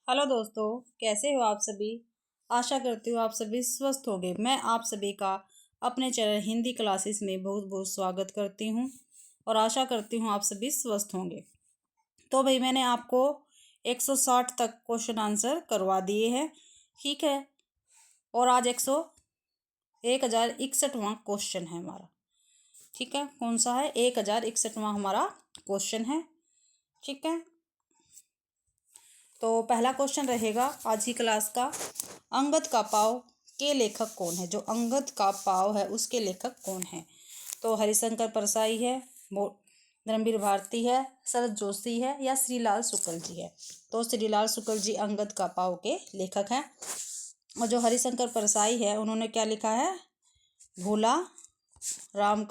Hello दोस्तों, कैसे हो आप सभी। आशा करती हूँ आप सभी स्वस्थ होंगे। मैं आप सभी का अपने चैनल हिंदी क्लासेस में बहुत बहुत स्वागत करती हूँ और आशा करती हूँ आप सभी स्वस्थ होंगे। तो भाई मैंने आपको 160 तक क्वेश्चन आंसर करवा दिए हैं, ठीक है। और आज 1061वां क्वेश्चन है हमारा, ठीक है। कौन सा है? 1061वां हमारा क्वेश्चन है, ठीक है। तो पहला क्वेश्चन रहेगा आज की क्लास का, अंगद का पाव के लेखक कौन है। जो अंगद का पाव है उसके लेखक कौन है? तो हरिशंकर परसाई है, धर्मवीर भारती है, शरद जोशी है या श्रीलाल शुक्ल जी है। तो श्रीलाल शुक्ल जी अंगद का पाव के लेखक हैं। और जो हरिशंकर परसाई है उन्होंने क्या लिखा है? भोला राम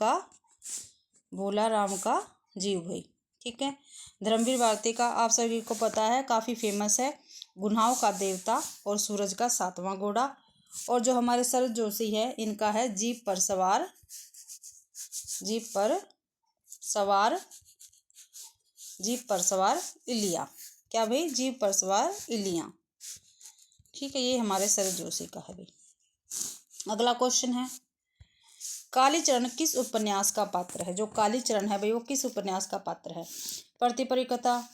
का जीव भाई, ठीक है। धर्मवीर भारती का आप सभी को पता है, काफ़ी फेमस है, गुनाहों का देवता और सूरज का सातवां घोड़ा। और जो हमारे शरद जोशी है इनका है जीप पर सवार इलिया। क्या भाई? जीप पर सवार इलिया, ठीक है। ये हमारे शरद जोशी का है भाई। अगला क्वेश्चन है, कालीचरण किस उपन्यास का पात्र है। जो कालीचरण है भाई वो किस उपन्यास का पात्र है? प्रतिपरी कथा,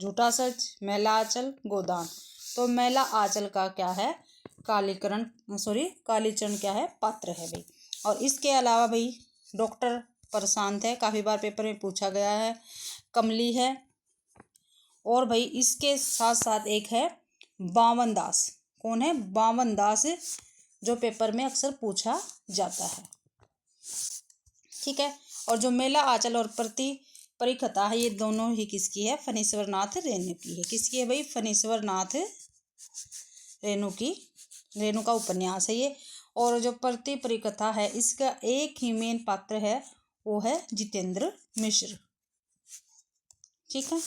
झूठा सच, मैला आंचल, गोदान। तो मैला आंचल का क्या है? कालीचरण क्या है? पात्र है भाई। और इसके अलावा भाई डॉक्टर प्रशांत है, काफ़ी बार पेपर में पूछा गया है, कमली है, और भाई इसके साथ साथ एक है बावन दास। कौन है? बावन दास, जो पेपर में अक्सर पूछा जाता है, ठीक है। और जो मेला आंचल और परिकथा है ये दोनों ही किसकी है? फणीश्वर नाथ रेणु की है। किसकी है भाई? फणीश्वर नाथ रेणु का उपन्यास है ये। और जो परिकथा है इसका एक ही मेन पात्र है, वो है जितेंद्र मिश्र, ठीक है।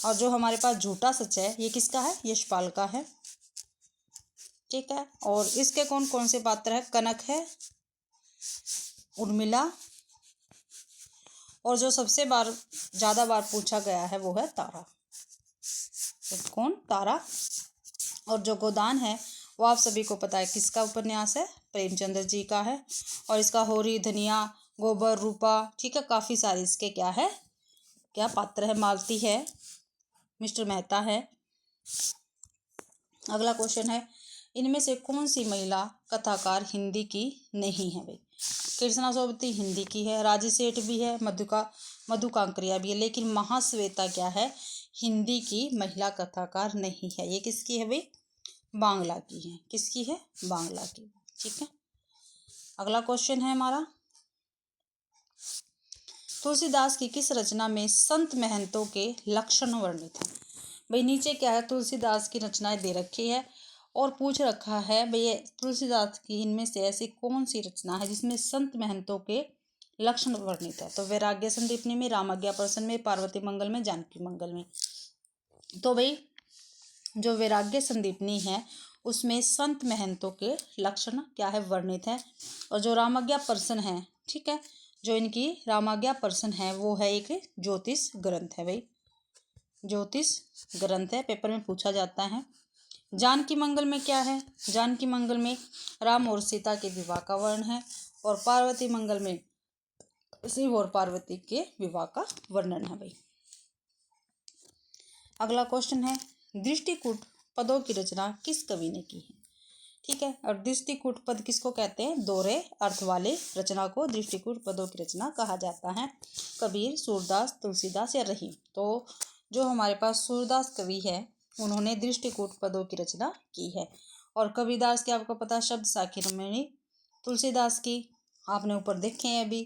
और जो हमारे पास झूठा सच है ये किसका है? यशपाल का है, ठीक है। और इसके कौन कौन से पात्र है? कनक है, उर्मिला, और जो सबसे ज़्यादा बार पूछा गया है वो है तारा। तो कौन? तारा। और जो गोदान है वो आप सभी को पता है किसका उपन्यास है? प्रेमचंद्र जी का है। और इसका होरी, धनिया, गोबर, रूपा, ठीक है, काफ़ी सारे इसके क्या है, क्या पात्र है? मालती है, मिस्टर मेहता है। अगला क्वेश्चन है, इनमें से कौन सी महिला कथाकार हिंदी की नहीं है भाई? कृष्णा सोबती हिंदी की है, राजी सेठ भी है, मधु कांकरिया भी है, लेकिन महाश्वेता क्या है? हिंदी की महिला कथाकार नहीं है। ये किसकी है भाई? बांग्ला की है। किसकी है? बांग्ला की, ठीक है। अगला क्वेश्चन है हमारा, तुलसीदास की किस रचना में संत महंतों के लक्षण वर्णित हैं? भाई नीचे क्या है? तुलसीदास की रचनाएं दे रखी है और पूछ रखा है भाई तुलसीदास की इनमें से ऐसी कौन सी रचना है जिसमें संत महंतों के लक्षण वर्णित है। तो वैराग्य संदीपनी में, रामाज्ञा प्रसन्न में, पार्वती मंगल में, जानकी मंगल में। तो भाई जो वैराग्य संदीपनी है उसमें संत महंतों के लक्षण क्या है? वर्णित है। और जो रामाज्ञा प्रसन्न है, ठीक है, जो इनकी रामाज्ञा प्रसन्न है वो है एक ज्योतिष ग्रंथ है भाई, ज्योतिष ग्रंथ है, पेपर में पूछा जाता है। जानकी मंगल में क्या है? जानकी मंगल में राम और सीता के विवाह का वर्णन है। और पार्वती मंगल में शिव और पार्वती के विवाह का वर्णन है भाई। अगला क्वेश्चन है, दृष्टिकूट पदों की रचना किस कवि ने की है? ठीक है। और दृष्टिकूट पद किसको कहते हैं? दोहरे अर्थ वाले रचना को दृष्टिकूट पदों की रचना कहा जाता है। कबीर, सूरदास, तुलसीदास या रहीम। तो जो हमारे पास सूरदास कवि है उन्होंने दृष्टिकूट पदों की रचना की है। और कबीरदास की आपको पता है शब्द साखी रमणी। तुलसीदास की आपने ऊपर देखे हैं अभी,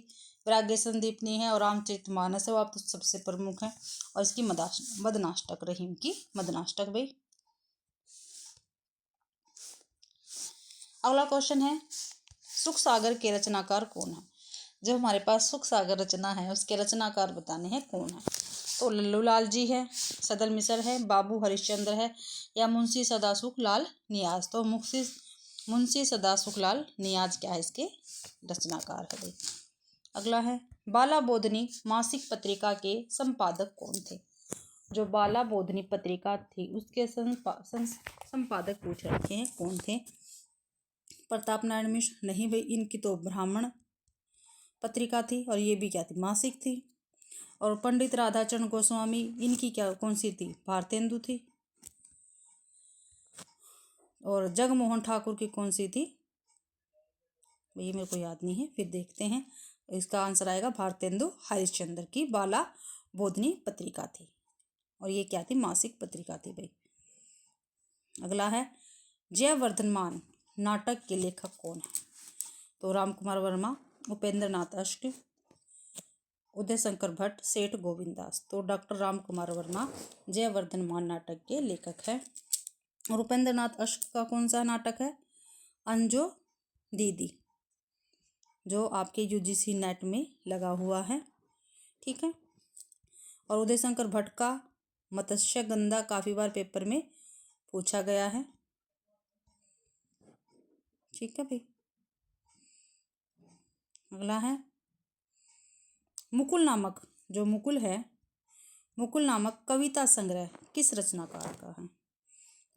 वैराग्य संदीपनी है और रामचरितमानस है, वो आप तो सबसे प्रमुख है। और इसकी मदनाष्टक, रहीम की मदनाष्टक भाई। अगला क्वेश्चन है, सुख सागर के रचनाकार कौन है? जो हमारे पास सुख सागर रचना है उसके रचनाकार बताने हैं कौन है। तो लल्लू लाल जी है, सदल मिसर है, बाबू हरिश्चंद्र है या मुंशी सदासुख लाल नियाज। तो मुंशी सदासुख लाल नियाज क्या है? इसके रचनाकार है भाई। अगला है, बाला बोधनी मासिक पत्रिका के संपादक कौन थे? जो बाला बोधनी पत्रिका थी उसके संपादक पूछ रखे हैं कौन थे। प्रताप नारायण मिश्र नहीं भाई, इनकी तो ब्राह्मण पत्रिका थी और ये भी क्या थी, मासिक थी। और पंडित राधाचरण गोस्वामी, इनकी क्या कौन सी थी, भारतेंदु थी। और जगमोहन ठाकुर की कौन सी थी, ये मेरे को याद नहीं है, फिर देखते हैं। इसका आंसर आएगा भारतेंदु हरिश्चंद्र की बाला बोधनी पत्रिका थी और ये क्या थी, मासिक पत्रिका थी भाई। अगला है जयवर्धनमान नाटक के लेखक कौन है। तो राम कुमार वर्मा, उपेंद्र नाथ अष्ट, उदय शंकर भट्ट, सेठ गोविंदास। तो डॉक्टर राम कुमार वर्मा जयवर्धनमान नाटक के लेखक है। और उपेंद्र नाथ अष्ट का कौन सा नाटक है, अंजो दीदी, जो आपके यूजीसी नेट में लगा हुआ है, ठीक है। और उदय शंकर भट्ट का मत्स्य गंधा काफी बार पेपर में पूछा गया है, ठीक है भाई। अगला है मुकुल नामक, जो मुकुल है, मुकुल नामक कविता संग्रह किस रचनाकार का है।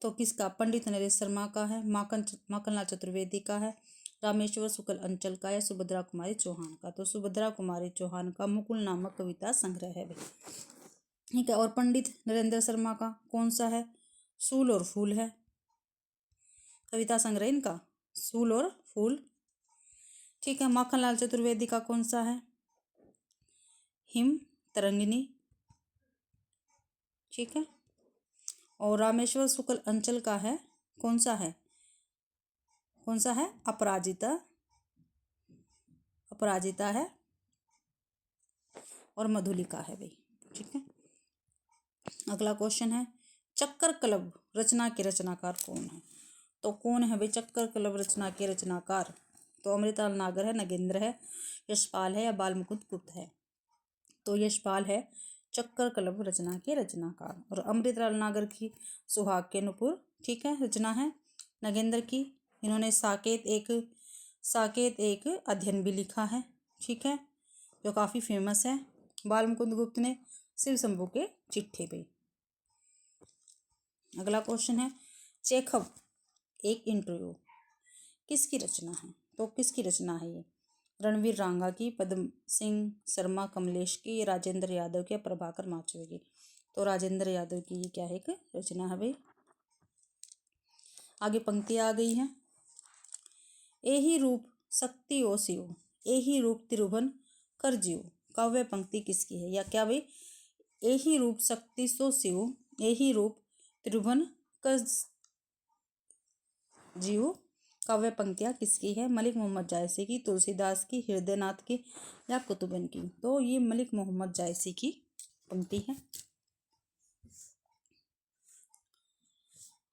तो किसका, पंडित नरेश शर्मा का है, माखनलाल चतुर्वेदी का है, रामेश्वर शुक्ल अंचल का है, सुभद्रा कुमारी चौहान का। तो सुभद्रा कुमारी चौहान का मुकुल नामक कविता संग्रह है भाई, ठीक है। और पंडित नरेंद्र शर्मा का कौन सा है, सूल और फूल है, कविता संग्रह इनका सूल और फूल, ठीक है। माखनलाल चतुर्वेदी का कौन सा है, हिम तरंगिनी, ठीक है। और रामेश्वर शुक्ल अंचल का है कौन सा है, कौन सा है, अपराजिता, अपराजिता है। और मधुलिका है भाई, ठीक है। अगला क्वेश्चन है चक्कर कलब रचना के रचनाकार कौन है। तो कौन है भाई चक्कर कलब रचना के रचनाकार। तो अमृतलाल नागर है, नगेंद्र है, यशपाल है या बालमुकुंद गुप्त है। तो यशपाल है चक्कर कलब रचना के रचनाकार। और अमृतलाल नागर की सुहाग के नुपुर, ठीक है, रचना है। नगेंद्र की, इन्होंने साकेत एक अध्ययन भी लिखा है, ठीक है, जो काफ़ी फेमस है। बालमुकुंद गुप्त ने शिव शंभू के चिट्ठे पे। अगला क्वेश्चन है चेखव एक इंटरव्यू किसकी रचना है। तो किसकी रचना है ये, रणवीर रांगा की, पद्म सिंह शर्मा कमलेश की, राजेंद्र यादव की, प्रभाकर माचवे की। तो राजेंद्र यादव की ये क्या है, एक रचना है भाई। आगे पंक्तियाँ आ गई हैं। एही रूप शक्ति ओ शिव, एही रूप तिरुभन कर जियो। काव्य पंक्ति किसकी है, या क्या भाई, एही रूप शक्ति सो शिव, एही रूप तिरुभन कर जियो। काव्य पंक्तियाँ किसकी है, मलिक मोहम्मद जायसी की, तुलसीदास की, हृदयनाथ की या कुतुबन की। तो ये मलिक मोहम्मद जायसी की पंक्ति है।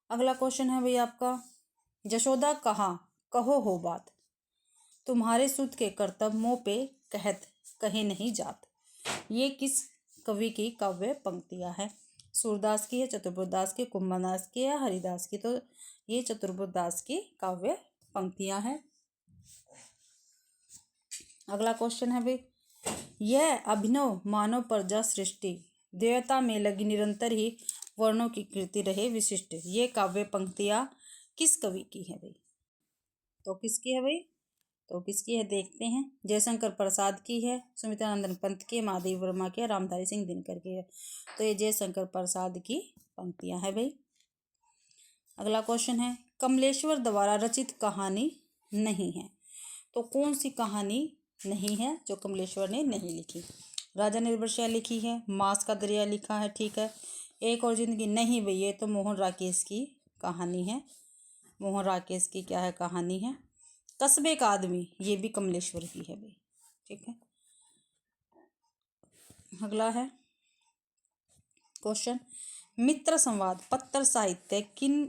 अगला क्वेश्चन है भाई आपका जशोदा कहा कहो हो बात, तुम्हारे सुत के कर्तव्य मोह पे कहत कहे नहीं जात। ये किस कवि की काव्य पंक्तियाँ है, सूरदास की है, चतुर्बोधदास की, कुंभदास की या हरिदास की। तो ये चतुर्बोधदास की काव्य पंक्तियाँ हैं। अगला क्वेश्चन है भाई यह अभिनव मानव प्रजा सृष्टि देवता में लगी निरंतर ही वर्णों की कृति रहे विशिष्ट। ये काव्य पंक्तियाँ किस कवि की है भाई। तो किसकी है भाई, तो किसकी है देखते हैं। जयशंकर प्रसाद की है, सुमित्रानंदन पंत की, महादेव वर्मा की, रामधारी सिंह दिनकर की है। तो ये जयशंकर प्रसाद की पंक्तियां है भाई। अगला क्वेश्चन है कमलेश्वर द्वारा रचित कहानी नहीं है। तो कौन सी कहानी नहीं है जो कमलेश्वर ने नहीं लिखी। राजा निर्भय लिखी है, मांस का दरिया लिखा है, ठीक है। एक और जिंदगी नहीं भाई, ये तो मोहन राकेश की कहानी है, मोहन राकेश की क्या है कहानी है। कस्बे का आदमी ये भी कमलेश्वर की है भाई, ठीक है। अगला है क्वेश्चन मित्र संवाद पत्र साहित्य किन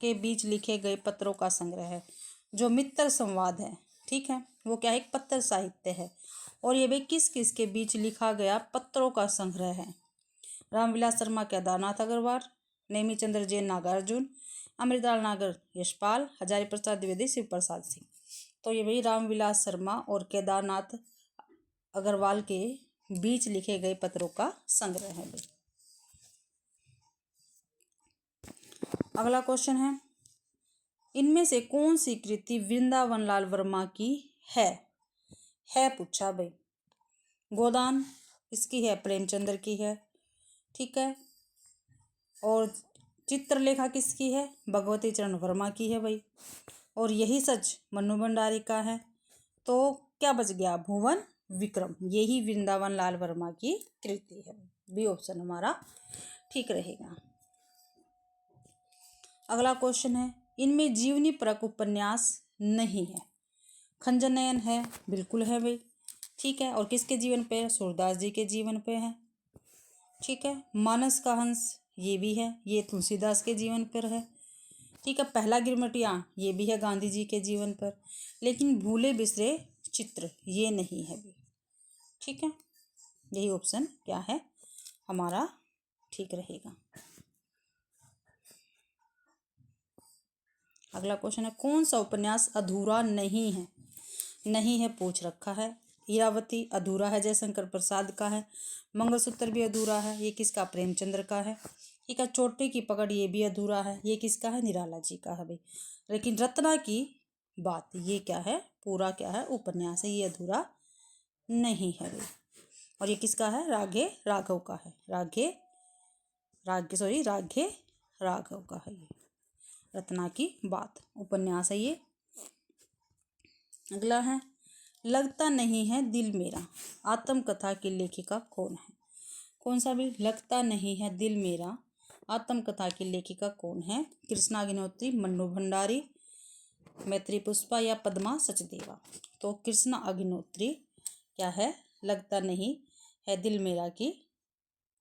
के बीच लिखे गए पत्रों का संग्रह है। जो मित्र संवाद है, ठीक है, वो क्या है, एक पत्र साहित्य है। और ये भाई किस किस के बीच लिखा गया पत्रों का संग्रह है। रामविलास शर्मा केदारनाथ अग्रवाल, नेमीचंद्र जैन नागार्जुन, अमृतलाल नागर यशपाल, हजारी प्रसाद द्विवेदी शिव प्रसाद सिंह। तो ये भाई रामविलास शर्मा और केदारनाथ अग्रवाल के बीच लिखे गए पत्रों का संग्रह है भाई। अगला क्वेश्चन इनमें से कौन सी कृति वृंदावन लाल वर्मा की है पूछा भाई। गोदान किसकी है? प्रेमचंद्र की है। ठीक है। और चित्रलेखा किसकी है? भगवती चरण वर्मा की है भाई। और यही सच मन्नू भंडारी का है। तो क्या बच गया? भुवन विक्रम। यही वृंदावन लाल वर्मा की कृति है। बी ऑप्शन हमारा ठीक रहेगा। अगला क्वेश्चन इनमें जीवनी परक उपन्यास नहीं है। खंजनयन है, बिल्कुल है भाई। ठीक है। और किसके जीवन पे? सूरदास जी के जीवन पे है। ठीक है। मानस का हंस ये भी है, ये तुलसीदास के जीवन पर है। ठीक है। पहला गिरमटिया ये भी है गांधी जी के जीवन पर। लेकिन भूले बिसरे चित्र ये नहीं है भी। ठीक है। यही ऑप्शन क्या है हमारा ठीक रहेगा। अगला क्वेश्चन कौन सा उपन्यास अधूरा नहीं है? नहीं है पूछ रखा है। इरावती अधूरा है, जयशंकर प्रसाद का है। मंगलसूत्र भी अधूरा है, ये किसका? प्रेमचंद्र का है। ठीक है। चोटी की पकड़ ये भी अधूरा है, ये किसका है? निराला जी का है भाई। लेकिन रत्ना की बात ये क्या है? पूरा क्या है? उपन्यास है, ये अधूरा नहीं है भाई। और ये किसका है? राघे राघव का है। राघे राघव का है ये रत्ना की बात उपन्यास है ये। अगला लगता नहीं है दिल मेरा आत्मकथा की लेखिका कौन है? कौन सा भी? लगता नहीं है दिल मेरा आत्मकथा की लेखिका कौन है? कृष्णा अग्निहोत्री, मन्नू भंडारी, मैत्री पुष्पा या पद्मा सचदेवा? तो कृष्णा अग्निहोत्री क्या है? लगता नहीं है दिल मेरा की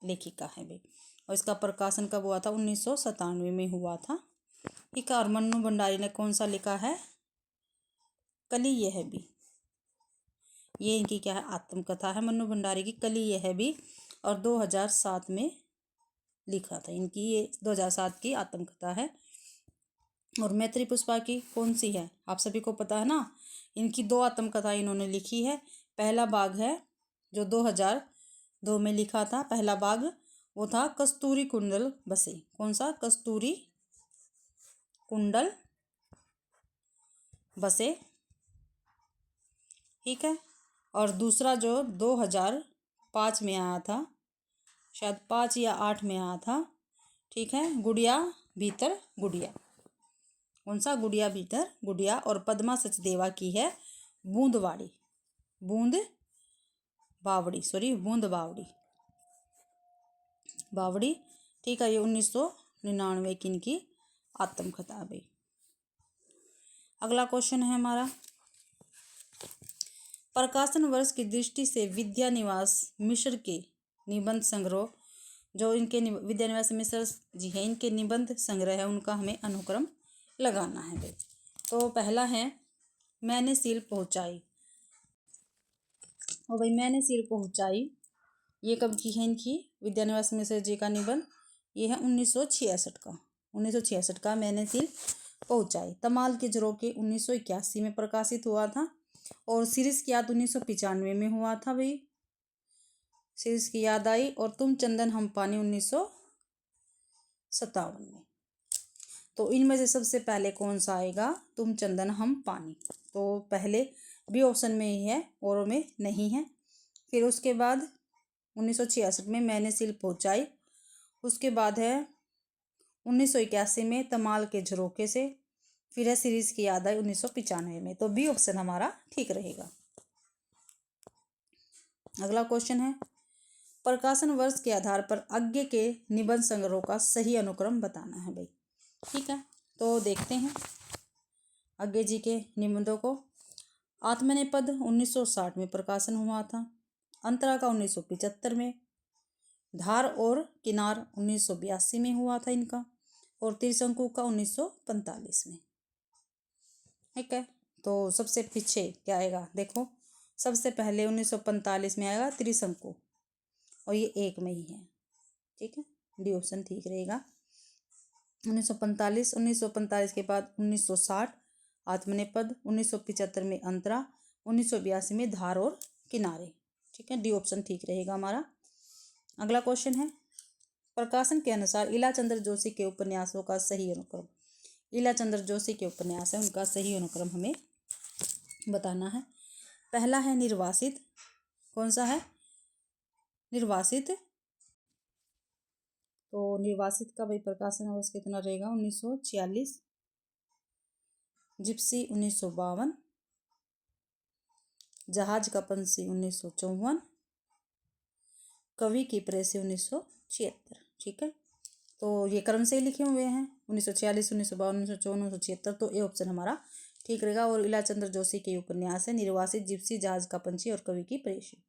लेखिका है भाई। और इसका प्रकाशन कब हुआ था? 1997 में हुआ था। ठीक है। और मन्नू भंडारी ने कौन सा लिखा है? कली यह है भी। ये इनकी क्या है? आत्मकथा है मन्नू भंडारी की, कली यह है भी। और 2007 में लिखा था इनकी, ये 2007 की आत्मकथा है। और मैत्री पुष्पा की कौन सी है? आप सभी को पता है ना। इनकी 2 आत्मकथा इन्होंने लिखी है। पहला भाग है जो 2002 में लिखा था। पहला भाग वो था कस्तूरी कुंडल बसे। कौन सा? कस्तूरी कुंडल बसे। ठीक है। और दूसरा जो 2005 में आया था, शायद 5 या 8 में आया था। ठीक है। गुड़िया भीतर गुड़िया। कौन सा? गुड़िया भीतर गुड़िया। और पद्मा सचदेवा की है बूंद बावड़ी। ठीक है। ये 1999 की इनकी आत्मकथा है भाई। अगला क्वेश्चन है हमारा प्रकाशन वर्ष की दृष्टि से विद्या निवास मिश्र के निबंध संग्रह, जो इनके विद्या निवास मिश्र जी हैं, इनके निबंध संग्रह है, उनका हमें अनुक्रम लगाना है भाई। तो पहला है मैंने सील पहुंचाई। और भाई मैंने सील पहुंचाई ये कब की है? इनकी विद्या निवास मिश्र जी का निबंध ये है 1966 का मैंने सील पहुंचाई। तमाल के झरोखे 1981 में प्रकाशित हुआ था। और सीरीज की याद 1995 में हुआ था भाई। सीरीज की याद आई। और तुम चंदन हम पानी 1957 में। तो इनमें से सबसे पहले कौन सा आएगा? तुम चंदन हम पानी। तो पहले बी ऑप्शन में ही है और में नहीं है। फिर उसके बाद 1966 में मैंने सील पहुंचाई। उसके बाद है 1981 में तमाल के झरोखे से। फिर है सीरीज की याद आई 1995 में। तो बी ऑप्शन हमारा ठीक रहेगा। अगला क्वेश्चन है प्रकाशन वर्ष के आधार पर आगे के निबंध संग्रह का सही अनुक्रम बताना है भाई। ठीक है। तो देखते हैं आगे जी के निबंधों को। आत्मनेपद 1960 में प्रकाशन हुआ था। अंतरा का 1975 में। धार और किनार 1982 में हुआ था इनका। और त्रिशंकु का 1945 में। ठीक है। तो सबसे पीछे क्या आएगा? देखो सबसे पहले 1945 में आएगा त्रिशंकु, और ये 1 में ही है। ठीक है। डी ऑप्शन ठीक रहेगा। 1945 के बाद 1960 आत्मनेपद, 1975 में अंतरा, 1982 में धार और किनारे। ठीक है। डी ऑप्शन ठीक रहेगा हमारा। अगला क्वेश्चन है प्रकाशन के अनुसार इलाचंद्र जोशी के उपन्यासों का सही अनुक्रम। इलाचंद्र जोशी के उपन्यास है, उनका सही अनुक्रम हमें बताना है। पहला है निर्वासित। कौन सा है? निर्वासित। तो निर्वासित का भाई प्रकाशन वर्ष कितना रहेगा? 1946। जिप्सी 1952। जहाज का पंछी 1954। कवि की प्रेसी 1976। ठीक है, तो ये क्रम से लिखे हुए हैं, 1946, 1952, 1954, 1976। तो ये ऑप्शन हमारा ठीक रहेगा। और इलाचंद्र जोशी के उपन्यास है निर्वासित, जिप्सी, जहाज का पंछी और कवि की प्रेसी।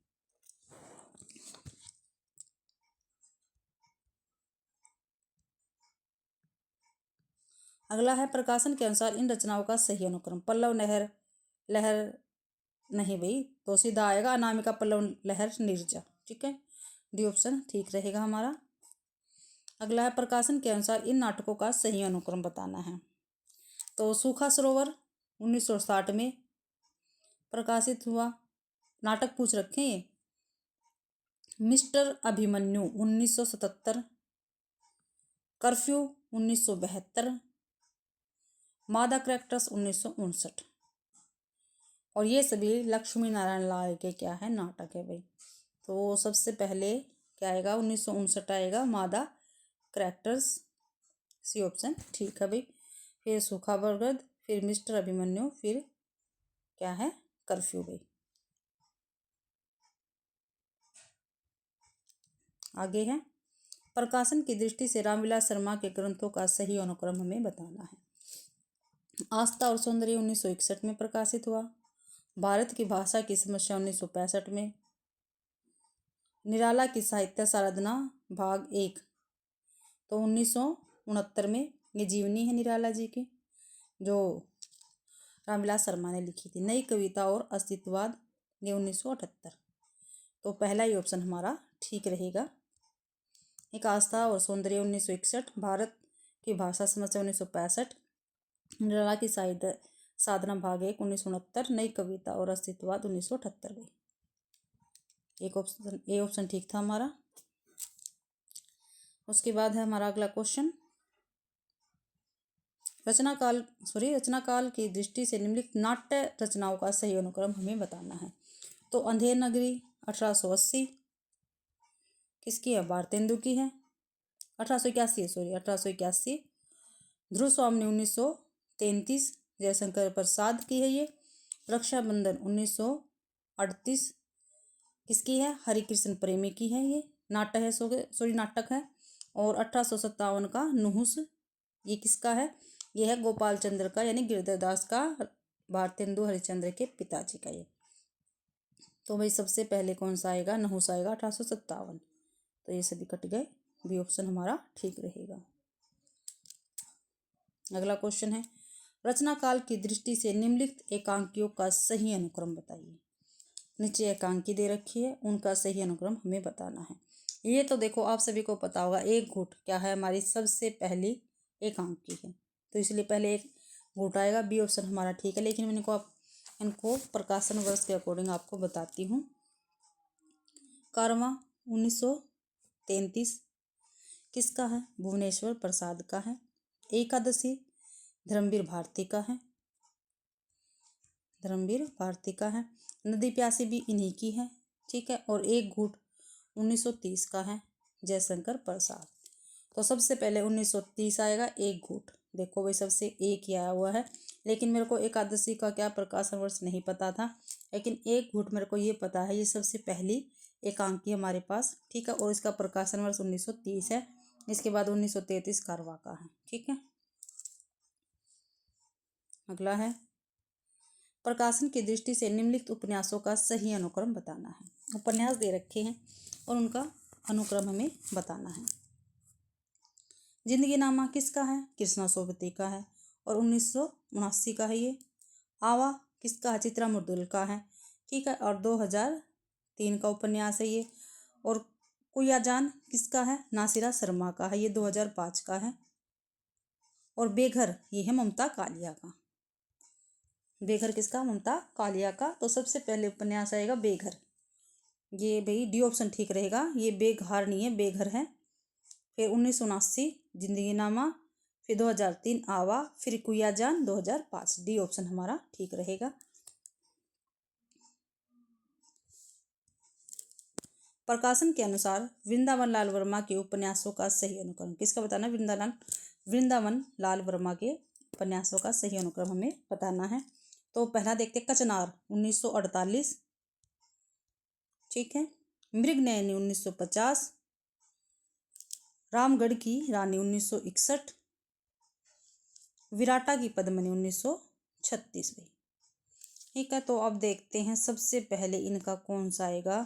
अगला है प्रकाशन के अनुसार इन रचनाओं का सही अनुक्रम। पल्लव लहर, लहर नहीं भाई, तो सीधा आएगा अनामिका, पल्लव लहर, नीरजा। ठीक है, डी ऑप्शन ठीक रहेगा हमारा। अगला है प्रकाशन के अनुसार इन नाटकों का सही अनुक्रम बताना है। तो सूखा सरोवर 1960 में प्रकाशित हुआ नाटक पूछ रखे हैं। मिस्टर अभिमन्यु 1977। कर्फ्यू 1972। मादा कैरेक्टर्स 1959। और ये सभी लक्ष्मी नारायण लाल के क्या है? नाटक है भाई। तो सबसे पहले क्या आएगा? 1959 आएगा, मादा कैरेक्टर्स, सी ऑप्शन ठीक है भाई। फिर सूखा बरगद, फिर मिस्टर अभिमन्यु, फिर क्या है? कर्फ्यू भाई। आगे है प्रकाशन की दृष्टि से रामविलास शर्मा के ग्रंथों का सही अनुक्रम हमें बताना है। आस्था और सौंदर्य 1961 में प्रकाशित हुआ। भारत की भाषा की समस्या 1965 में। निराला की साहित्य साधना भाग 1 तो 1969 में। ये जीवनी है निराला जी की, जो रामविलास शर्मा ने लिखी थी। नई कविता और अस्तित्ववाद, ये 1978। तो पहला ही ऑप्शन हमारा ठीक रहेगा। एक आस्था और सौंदर्य 1961, भारत की भाषा समस्या 1965, निराला की साहित्य साधना भाग 1 1969, नई कविता और अस्तित्ववाद 1978। एक ऑप्शन, ए ऑप्शन ठीक था हमारा। उसके बाद है हमारा अगला क्वेश्चन। रचनाकाल की दृष्टि से निम्नलिखित नाट्य रचनाओं का सही अनुक्रम हमें बताना है। तो अंधेर नगरी 1880 किसकी है? भारतेंदु की है। 1881 है, सॉरी 1881। ध्रुव स्वामी 1933 जयशंकर प्रसाद की है ये। रक्षाबंधन 1938 किसकी है? हरिकृष्ण प्रेमी की है। ये नाटक है, सॉरी नाटक है। और 1857 का नुहुस, ये किसका है? ये है गोपाल चंद्र का, यानी गिरधर दास का, भारतेंदु हरिश्चंद्र के पिताजी का ये। तो भाई सबसे पहले कौन सा आएगा? नुहुस आएगा 1857। तो ये सभी कट गए, बी ऑप्शन हमारा ठीक रहेगा। अगला क्वेश्चन है रचना काल की दृष्टि से निम्नलिखित एकांकियों का सही अनुक्रम बताइए। नीचे एकांकी दे रखी है, उनका सही अनुक्रम हमें बताना है। ये तो देखो आप सभी को पता होगा, एक घूट क्या है? हमारी सबसे पहली एकांकी है, तो इसलिए पहले एक घूट आएगा। बी ऑप्शन हमारा ठीक है। लेकिन मैंने इनको प्रकाशन वर्ष के अकॉर्डिंग आपको बताती हूँ। कारवां 1933 किसका है? भुवनेश्वर प्रसाद का है। एकादशी धर्मवीर भारती का है, धर्मवीर भारती का है। नदी प्यासी भी इन्हीं की है। ठीक है, और एक घूट 1930 का है, जयशंकर प्रसाद। तो सबसे पहले 1930 आएगा, एक घूट। देखो भाई सबसे एक ही आया हुआ है। लेकिन मेरे को एकादशी का क्या प्रकाशन वर्ष नहीं पता था, लेकिन एक घूट मेरे को ये पता है, ये सबसे पहली एकांकी हमारे पास। ठीक है, और इसका प्रकाशन वर्ष 1930 है। इसके बाद 1933 कारवां का है। ठीक है, अगला है प्रकाशन की दृष्टि से निम्नलिखित उपन्यासों का सही अनुक्रम बताना है। उपन्यास दे रखे हैं और उनका अनुक्रम हमें बताना है। जिंदगी नामा किसका है? कृष्णा सोबती का है और 1979 का है ये। आवा किसका है? चित्रा मुर्दुल का है। ठीक है, और 2003 का उपन्यास है ये। और कुया जान किसका है? नासिरा शर्मा का है, ये 2005 का है। और बेघर ये है ममता कालिया का। बेघर किसका? ममता कालिया का। तो सबसे पहले उपन्यास आएगा बेघर। ये भाई डी ऑप्शन ठीक रहेगा। ये बेघर नहीं है, बेघर है। फिर 1979 जिंदगीनामा, फिर 2003 आवा, फिर कुया जान 2005। डी ऑप्शन हमारा ठीक रहेगा। प्रकाशन के अनुसार वृंदावन लाल वर्मा के उपन्यासों का सही अनुक्रम, किसका बताना? वृंदावन लाल वर्मा के उपन्यासों का सही अनुक्रम हमें बताना है। तो पहला देखते कचनार 1948, ठीक है। मृगनयनी 1950, रामगढ़ की रानी 1961, विराटा की पद्मिनी 1936 भाई, ठीक है। तो अब देखते हैं सबसे पहले इनका कौन सा आएगा।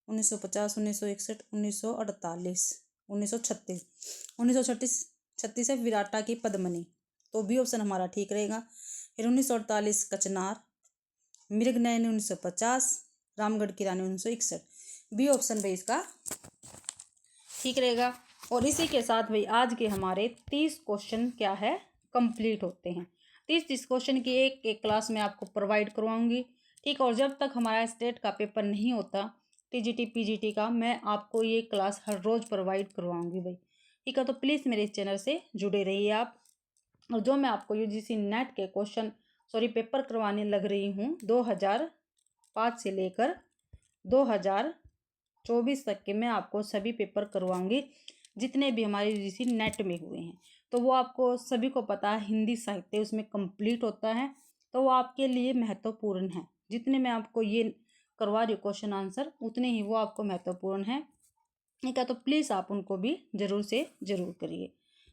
1950, 1961, 1948, 1936, 1936 है विराटा की पद्मिनी, तो बी ऑप्शन हमारा ठीक रहेगा। फिर 1948 कचनार, मृगनयनी 1950, रामगढ़ की रानी 1961, बी ऑप्शन भाई इसका ठीक रहेगा। और इसी के साथ भाई आज के हमारे 30 क्वेश्चन क्या है कंप्लीट होते हैं। 30 क्वेश्चन की एक क्लास में आपको प्रोवाइड करवाऊंगी, ठीक। और जब तक हमारा स्टेट का पेपर नहीं होता टीजीटी पीजीटी का, मैं आपको ये क्लास हर रोज़ प्रोवाइड करवाऊंगी भाई, ठीक है। तो प्लीज़ मेरे इस चैनल से जुड़े रहिए आप। और जो मैं आपको यूजीसी नेट के पेपर करवाने लग रही हूँ 2005 से लेकर 2024 तक के, मैं आपको सभी पेपर करवाऊंगी जितने भी हमारे यूजीसी नेट में हुए हैं। तो वो आपको सभी को पता है, हिंदी साहित्य उसमें कंप्लीट होता है, तो वो आपके लिए महत्वपूर्ण है। जितने मैं आपको ये करवा रही हूँ क्वेश्चन आंसर, उतने ही वो आपको महत्वपूर्ण है, ठीक है। तो प्लीज़ आप उनको भी ज़रूर से ज़रूर करिए,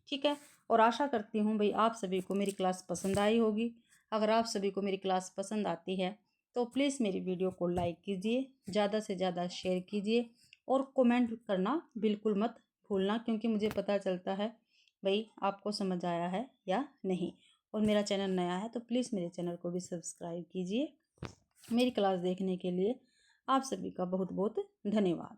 ठीक है। और आशा करती हूँ भाई आप सभी को मेरी क्लास पसंद आई होगी। अगर आप सभी को मेरी क्लास पसंद आती है तो प्लीज़ मेरी वीडियो को लाइक कीजिए, ज़्यादा से ज़्यादा शेयर कीजिए और कमेंट करना बिल्कुल मत भूलना, क्योंकि मुझे पता चलता है भाई आपको समझ आया है या नहीं। और मेरा चैनल नया है तो प्लीज़ मेरे चैनल को भी सब्सक्राइब कीजिए। मेरी क्लास देखने के लिए आप सभी का बहुत बहुत धन्यवाद।